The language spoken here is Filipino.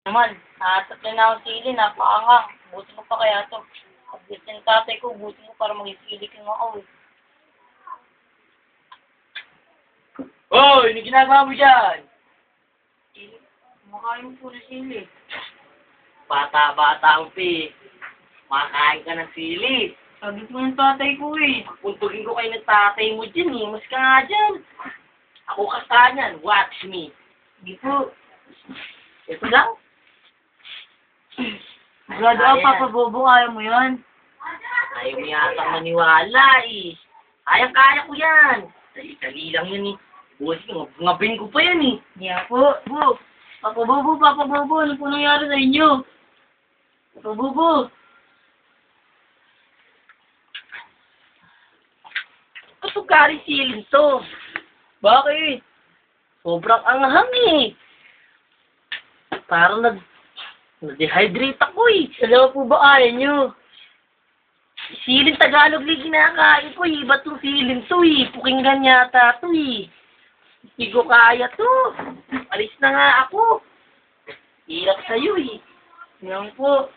Naman, nahatak na ako sili, napaangang. Buti mo pa kaya to. Pag gusto ng tatay ko, buti mo para mag-isilik yung ako eh. Hoy! Ano ginagawa mo dyan? Sili, kumakain mo puro sili. Bata-bata ang pi. Makain ka ng sili. Sabi po ng tatay ko eh. Puntugin ko kayo ng tatay mo dyan eh. Mas ka nga dyan. Ako kasta niyan. Watch me. Hindi po. Ito lang. Grado ka, Papa Bobo, kaya mo yan. Ayaw mo yatang maniwala eh. Kaya-kaya ko yan. Dali-dali lang yan eh. Buwas ko, ngabin ko pa yan eh. Hindi po. Po. Papa Bobo, ano po nangyari sa inyo? Papa Bobo. Kasugari silin to. Bakit? Sobrang anghang eh. Parang na-dehydrate ako eh. Dalawa po ba kaya nyo? Silin Tagalog lang kinakain ko eh. Ba't yung silin to eh? Pukinggan yata to eh. Hindi ko kaya to. Alis na nga ako. Hirap sa'yo eh. Yan po.